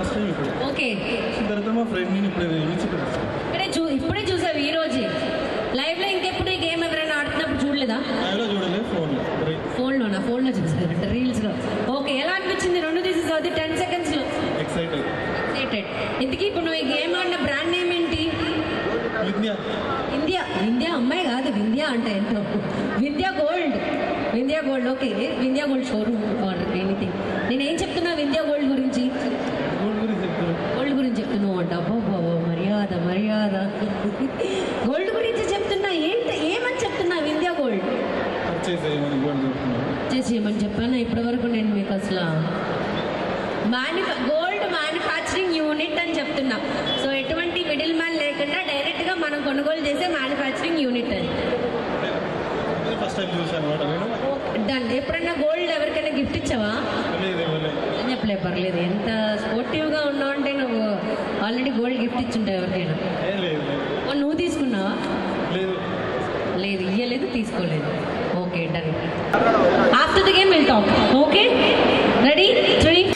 First time ఇప్పుడు. Okay. తర్వాత మా ఫ్రెండ్ నేను ఇప్పుడే చూసావు ఈ రోజే లైవ్ లో. ఇంకెప్పుడు ఈ గేమ్ ఎవరైనా ఆడుతున్నప్పుడు చూడలేదా? చూడలేదు, ఫోన్లో చూసారు, రీల్స్ లో. ఓకే, ఎలా అనిపించింది? 2 తీసేసి అది 10 seconds లో. ఎక్సైటెడ్. ఇంతకీ ఇప్పుడు నువ్వు ఈ గేమ్ ఆడిన బ్రాండ్ నేమ్ ఏంటి? వింధ్యా అమ్మాయి కాదు, వింధ్యా అంటే ఎంతో. Vindhya gold. Okay, Vindhya gold showroom or anything. నేనేం చెప్తున్నా వింధ్యా గోల్డ్ గురించి చెప్తున్నావు అంట. అబ్బో మర్యాద. గోల్డ్ గురించి చెప్తున్నా. ఏమని చెప్తున్నా? వింధ్యా గోల్డ్ చేయమని చెప్పాను ఇప్పటి వరకు నేను మీకు. అసలు గోల్డ్ మ్యానుఫ్యాక్చరింగ్ యూనిట్ అని చెప్తున్నా. సో ఎటువంటి మిడిల్ మ్యాన్ లేకుండా డైరెక్ట్గా మనం కొనుగోలు చేసే మ్యానుఫ్యాక్చరింగ్ యూనిట్ అని. డన్. ఎప్పుడైనా గోల్డ్ ఎవరికైనా గిఫ్ట్ ఇచ్చావా? చెప్పలే, పర్లేదు. ఎంత స్పోర్టివ్గా ఉన్నావు అంటే నువ్వు ఆల్రెడీ గోల్డ్ గిఫ్ట్ ఇచ్చుంటావు ఎవరికైనా. నువ్వు తీసుకున్నావా? లేదు, ఇయ్యలేదు, తీసుకోలేదు. Okay, done. After the game will talk. Okay, ready? 3.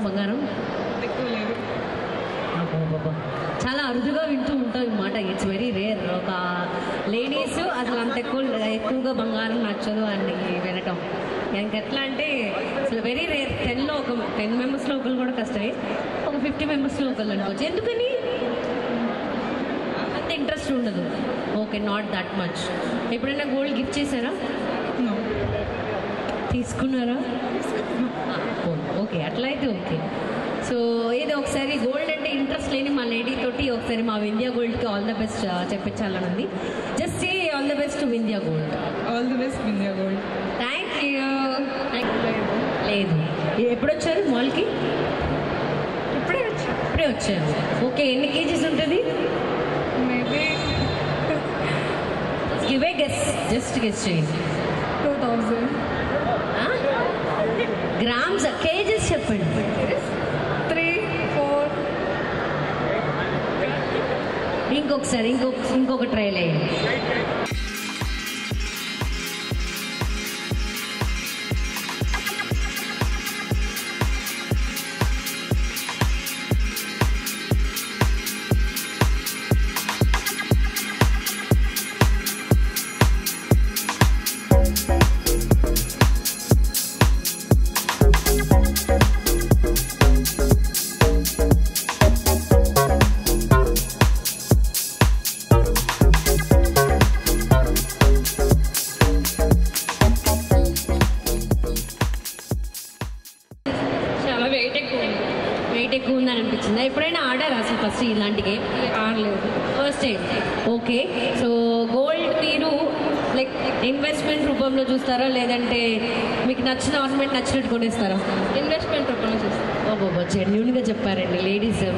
బంగారం చాలా అరుదుగా వింటూ ఉంటాం ఈ మాట. It's very rare. ఒక లేడీస్ అసలు అంత ఎక్కువగా బంగారం నచ్చదు అని వినటం. ఇంకెట్లా అంటే అసలు వెరీ రేర్. 10 మెంబర్స్లో ఒకరు కూడా కష్టమే, ఒక 50 మెంబర్స్లో ఒకరు అనుకోవచ్చు. ఎందుకని అంత ఇంట్రెస్ట్ ఉండదు. Okay, not that much. ఎప్పుడైనా గోల్డ్ గిఫ్ట్ చేశారా? తీసుకున్నారా? ఓకే, అట్లయితే ఓకే. సో ఏదో ఒకసారి గోల్డ్ అంటే ఇంట్రెస్ట్ లేని మా లేడీ తోటి ఒకసారి మా వింధ్యా గోల్డ్కి ఆల్ ద బెస్ట్ చెప్పించాలని ఉంది. Just say all the best to Vindhya gold. All the best Vindhya gold. Thank you. లేదు, ఎప్పుడు వచ్చారు మాల్కి? ఇప్పుడే వచ్చారు. ఓకే, ఎన్ని కేజీస్ ఉంటుంది? Maybe give a guess, just guess చేయండి. 2000 గ్రామ్స్. కేజీస్ చెప్పండి. 3, 4. ఇంకొకసారి ఇంకొక ట్రైల్ వేయండి. వెయిట్ ఎక్కువ ఉందని అనిపించిందా? ఎప్పుడైనా ఆడారా అసలు ఫస్ట్ ఇలాంటి గేమ్? ఆడలేదు, first time. Okay, so gold మీరు లైక్ ఇన్వెస్ట్మెంట్ రూపంలో చూస్తారా, లేదంటే మీకు నచ్చిన ఆర్నమెంట్ నచ్చినట్టు కొనేస్తారా? ఇన్వెస్ట్మెంట్ రూపంలో చూస్తాను. ఓహో, జెన్యూన్గా చెప్పారండి.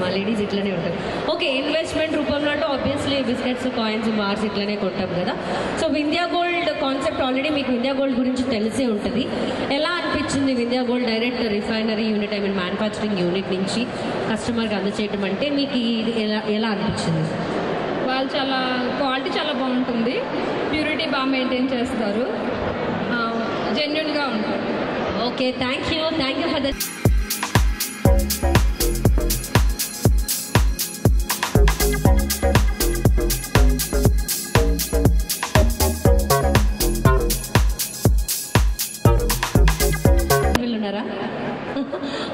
మా లేడీస్ ఇట్లనే ఉంటారు. ఓకే, ఇన్వెస్ట్మెంట్ రూపంలో అంటే ఆబ్వియస్లీ బిస్కెట్స్, కాయిన్స్, బార్స్ ఇట్లనే కొంటాం కదా. So Vindhya gold concept already మీకు వింధ్యా గోల్డ్ గురించి తెలిసే ఉంటుంది. ఎలా అనిపించింది Vindhya gold direct refinery unit, I mean manufacturing unit నుంచి కస్టమర్కి అందచేయటం అంటే మీకు ఇది ఎలా అనిపించింది? వాళ్ళు చాలా క్వాలిటీ చాలా బాగుంటుంది, ప్యూరిటీ బాగా మెయింటైన్ చేస్తారు, జెన్యున్గా ఉంటారు. Okay, thank you for that.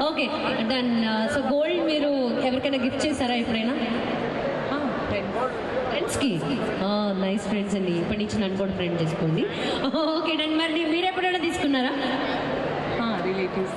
Okay, done. So gold మీరు ఎవరికైనా గిఫ్ట్ చేశారా ఎప్పుడైనా? ఫ్రెండ్స్కి. నైస్ ఫ్రెండ్స్ అండి, ఇప్పటి నుంచి నన్ను కూడా ఫ్రెండ్ చేసుకోండి. Okay, done. మరి మీరు ఎప్పుడైనా తీసుకున్నారా? రిలేటివ్స్.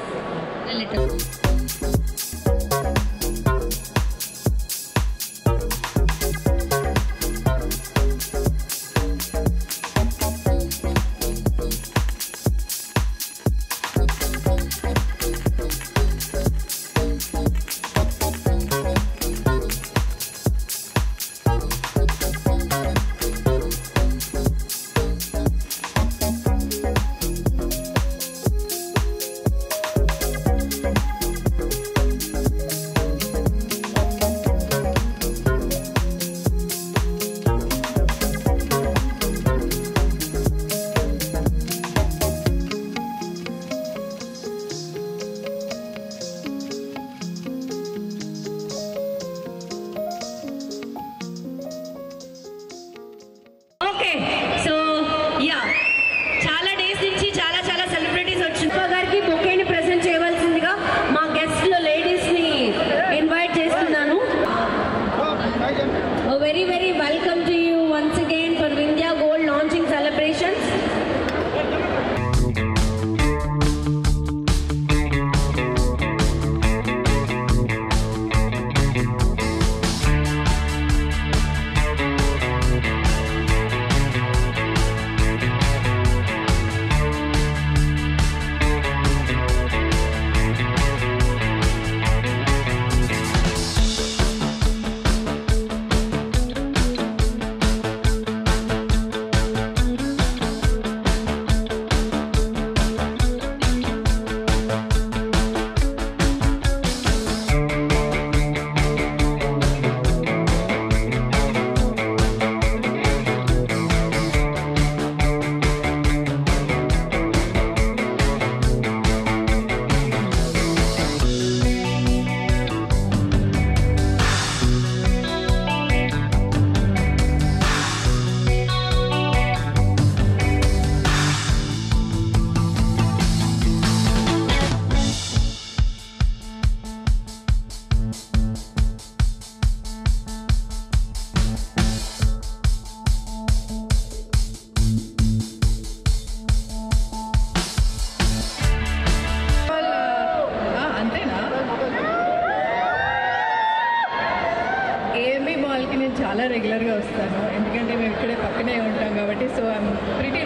చాలా రెగ్యులర్గా వస్తాను, ఎందుకంటే మేము ఇక్కడే పక్కనే ఉంటాం కాబట్టి. So I'm pretty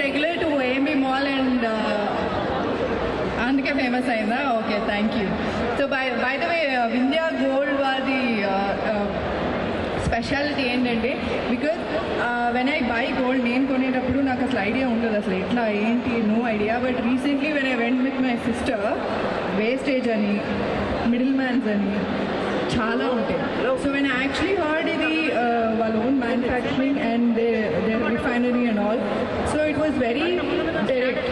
regular to AMB mall and అందుకే ఫేమస్ అయిందా? Okay, thank you. So by the way Vindhya gold వారి స్పెషాలిటీ ఏంటంటే, because when I buy gold, నేను కొనేటప్పుడు నాకు అసలు ఐడియా ఉండదు అసలు ఎట్లా ఏంటి, no idea. But recently when I went with my sister, wastage అని, మిడిల్ మ్యాన్స్ అని చాలా ఉంటాయి. So when I actually heard ఇది వాళ్ళ own manufacturing and their refinery and all, so it was very direct.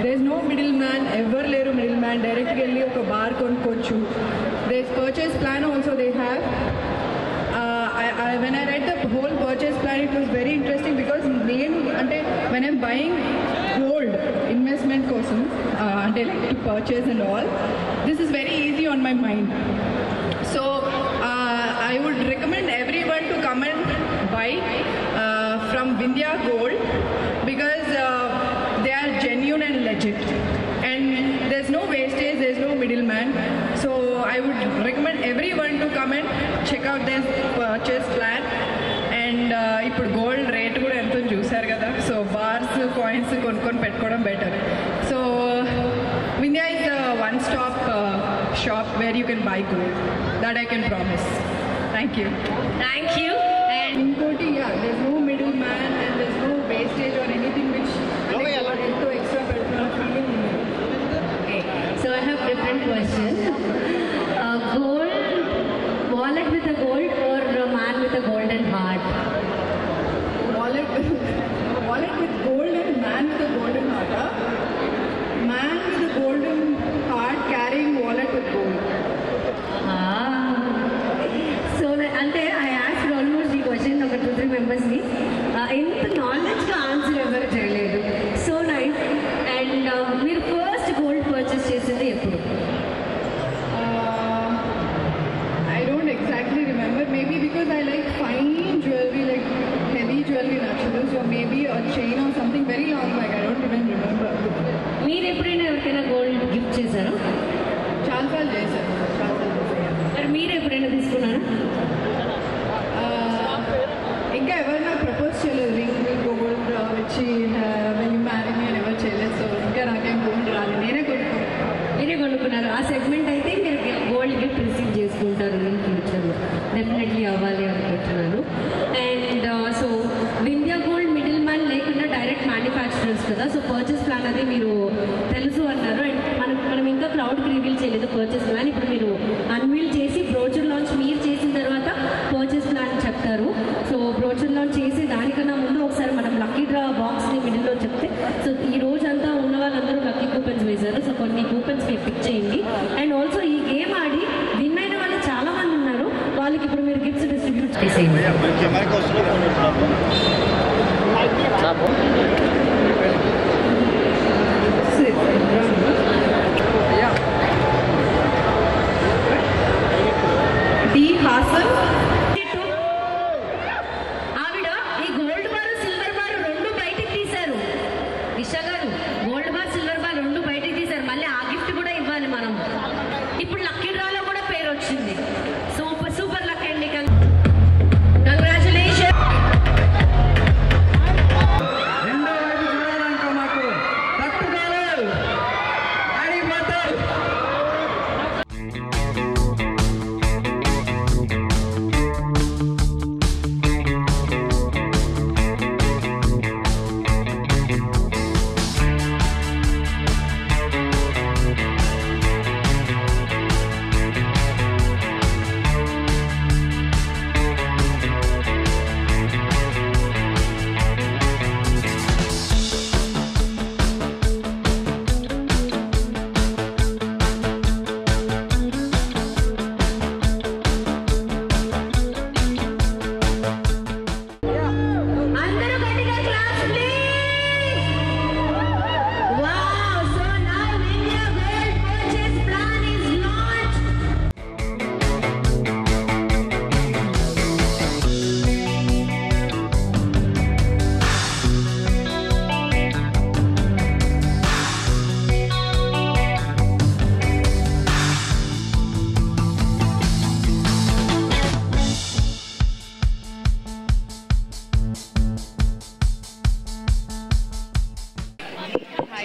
There is no middle man, ఎవరు లేరు middle man, డైరెక్ట్గా వెళ్ళి ఒక బార్ కొనుక్కోవచ్చు. There is purchase plan also they have. When I read the whole purchase plan, it was very interesting because when I'm buying gold investment kosam, like to purchase and all, this is very easy on my mind. So I would recommend everyone to come and buy from Vindhya Gold because they are genuine and legit, and there's no wastage, there's no middleman. So I would recommend everyone to come and check out this purchase plan. And ఇప్పుడు gold rate కూడా ఎంతో చూసారు కదా, so bars coins కొనుక్కొని పెట్టుకోవడం better. So Vindhya is one stop shop where you can buy gold, that I can promise. Thank you. And ఇంకోటి, there's no middle man and there's no wastage or anything which ఎంతో extra పెడుతున్న feeling ఉంది. So I have different questions. Gold, wallet with a gold or a man with a golden heart? Wallet with gold and man with a golden heart. Man with a golden heart carrying wallet with gold. So అంటే I asked almost ఈ question ఒక 2-3 మెంబర్స్ని, ఎంత నాలెడ్జ్గా answer ఎవరు చేయలేదు. So nice. And మీరు first gold purchase చేసింది ఎప్పుడు? I don't exactly remember. Maybe because I like fine jewelry, like heavy jewelry naturally. So maybe a chain or something very long back. I don't even remember. మీరు ఎప్పుడైనా ఎవరికైనా gold gift చేశారా? చాలా సార్లు చేశాను. మరి మీరు ఎప్పుడైనా తీసుకున్నారా? ఇంకా ఎవరు నాకు ప్రపోజ్ చేయలేదు రింగ్ గోల్డ్ వచ్చి వెన్ యూ మ్యారీ మీ అని ఎవరు చేయలేదు. సో ఇంకా నాకేం గోల్డ్ రాలేదు, మీరే కొనుక్కున్నారు. ఆ సెగ్మెంట్ అయితే మీరు గోల్డ్ గిఫ్ట్ రిసీవ్ చేసుకుంటారు ఇన్ ఫ్యూచర్లో, డెఫినెట్లీ అవ్వాలి అనుకుంటున్నాను. And so Vindhya gold middle man లేకుండా డైరెక్ట్ మ్యానుఫ్యాక్చరర్స్ కదా, సో పర్చేస్ ప్లాన్ అది మీరు తెలుసు అన్నారు. అండ్ మనం ఇంకా క్రౌడ్కి రివీల్ చేయలేదు పర్చేస్ ప్లాన్. ఇప్పుడు మీరు అన్వీల్ చేసి బ్రోచర్ లాంచ్ మీరు చేసిన తర్వాత పర్చేస్ ప్లాన్ చెప్తారు. సో బ్రోచర్ లాంచ్ చేసి దానికన్నా ముందు ఒకసారి మనం లక్కీ డ్రా బాక్స్ని మిడిల్లో చెప్తే, సో ఈ రోజంతా ఉన్న వాళ్ళందరూ లక్కీ కూపన్స్ వేశారు. సో కొన్ని కూపన్స్ మీరు పిక్ చేయండి. అండ్ ఆల్సో ఈ గేమ్ ఆడి విన్ అయిన వాళ్ళు చాలా మంది ఉన్నారు, వాళ్ళకి ఇప్పుడు మీరు గిఫ్ట్స్ డిస్ట్రిబ్యూట్ చేసేయండి. డి హాసన్. ఆవిడ ఈ గోల్డ్ బార్ సిల్వర్ బార్ రెండు బయటికి తీశారు. దిశ గారు గోల్డ్ బార్ సిల్వర్ బార్ రెండు బయటికి తీశారు. మళ్ళీ ఆ గిఫ్ట్ కూడా ఇవ్వాలి మనం. ఇప్పుడు లక్కీ డ్రాలో కూడా పేరు వచ్చింది. సూపర్ లక్ అండి, కంగ్రాచులేషన్.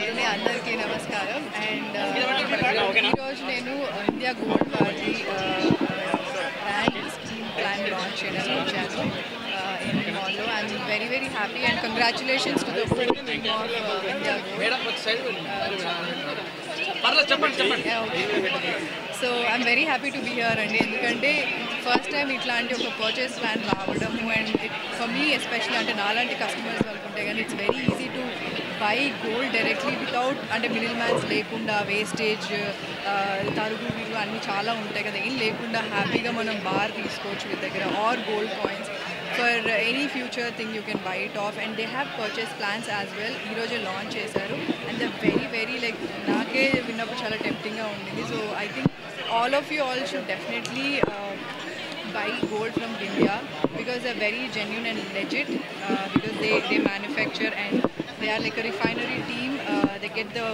అండి అందరికీ నమస్కారం. అండ్ ఈరోజు నేను ఇండియా గోల్డ్ వారి బ్రాండ్ స్కీమ్ ప్లాన్ లాంచ్ చేయడానికి వచ్చాను ఇన్ మాల్లో. I'm very very happy and congratulations to the whole team of India so I'm very happy to be here అండి. ఎందుకంటే ఫస్ట్ టైం ఇట్లాంటి ఒక పర్చేస్ ప్లాన్ రావడము అండ్ ఫర్ మీ ఎస్పెషల్లీ అంటే నాలాంటి కస్టమర్స్ వాళ్ళకుంటే కానీ it's very easy to buy gold directly without అంటే మిడిల్ మ్యాన్స్ లేకుండా వేస్టేజ్ తరుగు విలువ అన్నీ చాలా ఉంటాయి కదా, ఏం లేకుండా హ్యాపీగా మనం బార్ తీసుకోవచ్చు మీ దగ్గర or gold coins for any future thing you can buy it of. And they have purchase plans as well. ఈరోజే లాంచ్ చేశారు అండ్ ద వెరీ లైక్ నాకే విన్నప్పుడు చాలా టెంప్టింగ్గా ఉండింది. So I think all of you all should definitely buy gold from India because they're very genuine and legit because they manufacture and they are like a refinery team. They get the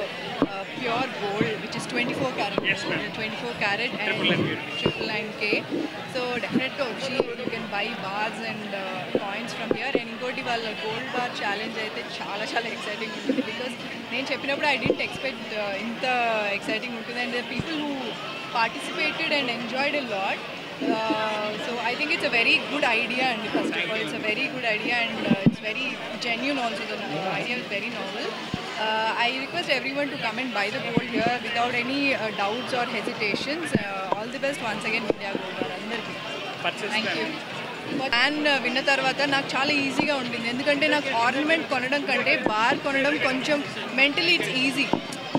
pure gold which is 24 carat. Yes, 24 carat and 999K. So definitely you can buy bars and coins from here. And inkoti valla gold bar challenge aithe చాలా exciting ఉంటుంది because నేను చెప్పినప్పుడు I didn't expect ఇంత exciting ఉంటుంది and the people who participated and enjoyed a lot. So I think it's a very good idea and first of all it's a very good idea and it's very genuine also. The idea is very novel. I request everyone to come and buy the gold here without any doubts or hesitations. All the best once again India Gold Bar andarki. Thank you. And విన్న తర్వాత నాకు చాలా ఈజీగా ఉండింది ఎందుకంటే నాకు ornament కొనడం కంటే బార్ కొనడం కొంచెం mentally it's easy.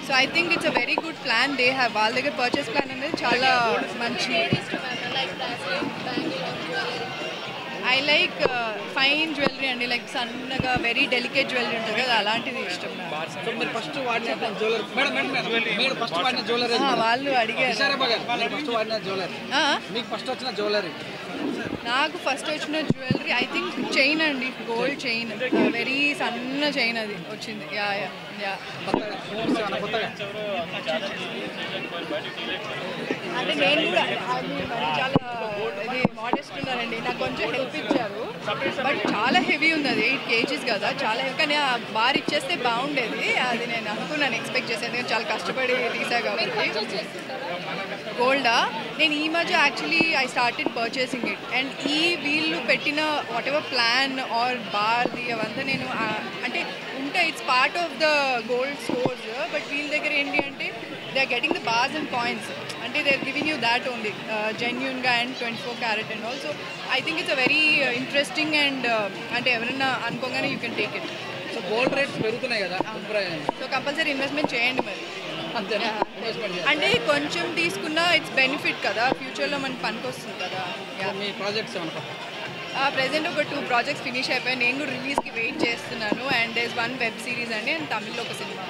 So I think it's a very good plan they have. వాళ్ళ దగ్గర పర్చేస్ ప్లాన్ అనేది చాలా మంచి. ఐ లైక్ ఫైన్ జ్యువెలరీ అండి, లైక్ సన్నగా వెరీ డెలికేట్ జ్యువెలరీ ఉంటుంది కదా అలాంటిది ఇష్టం. వాళ్ళు అడిగారు నాకు ఫస్ట్ వచ్చిన జ్యువెలరీ ఐ థింక్ చైన్ అండి, గోల్డ్ చైన్, వెరీ సన్న చైన్ అది వచ్చింది. యా యా యా అంటే నేను కూడా చాలా ఇది మోడెస్ట్ ఉన్నానండి, నాకు కొంచెం హెల్ప్ ఇచ్చారు బట్ చాలా హెవీ ఉంది అది 8 kgs కదా, చాలా హెవీ. కానీ ఆ బార్ ఇచ్చేస్తే బాగుండేది అది నేను అనుకున్నాను, ఎక్స్పెక్ట్ చేశాను ఎందుకంటే చాలా కష్టపడి తీసా కాబట్టి. గోల్డా నేను ఈ మధ్య actually I started purchasing it and ఈ వీళ్ళు పెట్టిన వాట్ ఎవర్ ప్లాన్ ఆర్ బార్ది అవంతా నేను అంటే ఉంటే it's part of the gold stores but వీళ్ళ దగ్గర ఏంటి అంటే they are getting the bars and coins అంటే they are giving you that only జెన్యూన్గా and 24 carat and all. So I think it's a very interesting and అంటే ఎవరైనా అనుకోగానే you can take it. So gold rates పెరుగుతున్నాయి కదా, so compulsory investment చేయండి మరి. అంటే కొంచెం తీసుకున్నా ఇట్స్ బెనిఫిట్ కదా, ఫ్యూచర్లో మనకి పనికి వస్తుంది కదా. మీ ప్రాజెక్ట్స్ ప్రెసెంట్ ఒక 2 ప్రాజెక్ట్స్ ఫినిష్ అయిపోయాయి, నేను కూడా రిలీజ్కి వెయిట్ చేస్తున్నాను. అండ్ దేస్ 1 వెబ్ సిరీస్ అండి అండ్ తమిళ్లో ఒక సినిమా.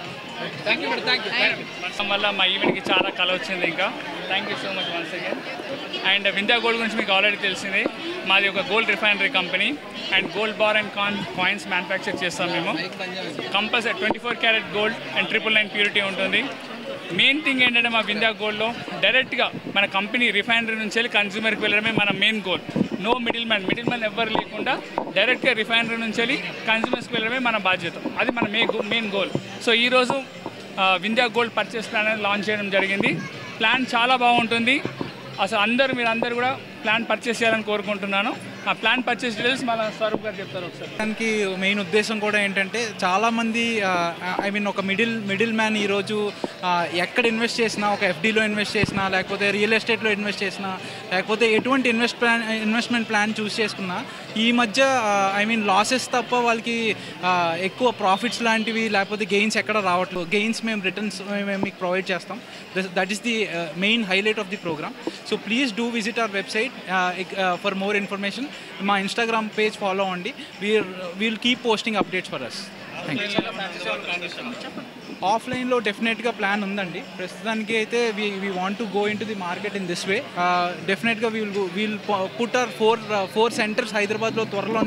వల్ల మా ఈవెంట్కి చాలా కళ వచ్చింది. ఇంకా thank you so much once again. And Vindhya gold గురించి మీకు ఆల్రెడీ తెలిసింది, మాది ఒక gold refinery company and gold bar and coins manufacture చేస్తాం మేము. Compulsory 24 carat gold and 999 purity ఉంటుంది. మెయిన్ థింగ్ ఏంటంటే మా వింధ్యా గోల్డ్లో డైరెక్ట్గా మన కంపెనీ రిఫైనరీ నుంచి వెళ్ళి కన్జ్యూమర్కి వెళ్ళడమే మన main goal. No middle man ఎవ్వరు లేకుండా డైరెక్ట్గా రిఫైనరీ నుంచి వెళ్ళి కన్జ్యూమర్స్కి వెళ్ళడమే మన బాధ్యత, అది మన మెయిన్ గోల్. సో ఈరోజు వింధ్యా గోల్డ్ పర్చేస్ ప్లాన్ అనేది లాంచ్ చేయడం జరిగింది. ప్లాన్ చాలా బాగుంటుంది, అసలు మీరందరూ కూడా ప్లాన్ పర్చేస్ చేయాలని కోరుకుంటున్నాను. ఆ ప్లాన్ పర్చేస్ డీటెయిల్స్ మన స్వరూప్ గారు చెప్తారు ఒకసారి. దానికి మెయిన్ ఉద్దేశం కూడా ఏంటంటే చాలామంది ఐ మీన్ ఒక మిడిల్ మ్యాన్ ఈరోజు ఎక్కడ ఇన్వెస్ట్ చేసినా, ఒక ఎఫ్డీలో ఇన్వెస్ట్ చేసినా, లేకపోతే రియల్ ఎస్టేట్లో ఇన్వెస్ట్ చేసినా, లేకపోతే ఎటువంటి ఇన్వెస్ట్మెంట్ ప్లాన్ చూస్ చేసుకున్నా ఈ మధ్య ఐ మీన్ లాసెస్ తప్ప వాళ్ళకి ఎక్కువ ప్రాఫిట్స్ లాంటివి లేకపోతే గెయిన్స్ ఎక్కడ రావట్లేదు. గెయిన్స్ మేము రిటర్న్స్ మేము మీకు ప్రొవైడ్ చేస్తాం. That is the main highlight of the programme. So please do visit our website for more information. మా ఇన్స్టాగ్రామ్ పేజ్ ఫాలో అవ్వండి. We'll keep posting updates for us. Thank you. ఆఫ్లైన్లో డెఫినెట్గా plan ఉందండి. ప్రస్తుతానికి అయితే we want to go into the market in this way. డెఫినెట్గా we'll put our 4 centres హైదరాబాద్లో త్వరలోనే